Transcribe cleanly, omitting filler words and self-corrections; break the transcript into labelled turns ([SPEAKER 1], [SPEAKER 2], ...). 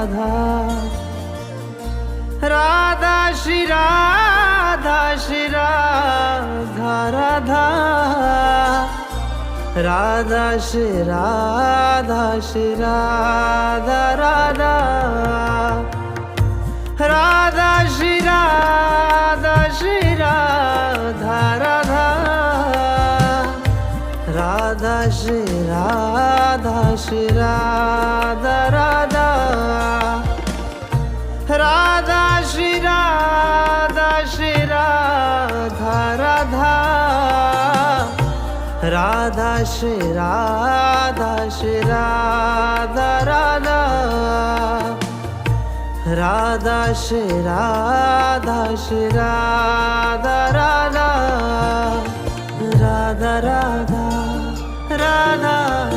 [SPEAKER 1] Radha Radha Shri Radha Shri Radha Radha Radha Shri Radha Shri Radha Radha Radha Shri Radha Shri Radha Radha Radha Shri Radha Shri Radha Radha Radha Shri Radha Shri Radha Radha Radha Shri Radha Shri Radha Radha Radha Shri Radha Shri Radha Radha Radha Radha Radha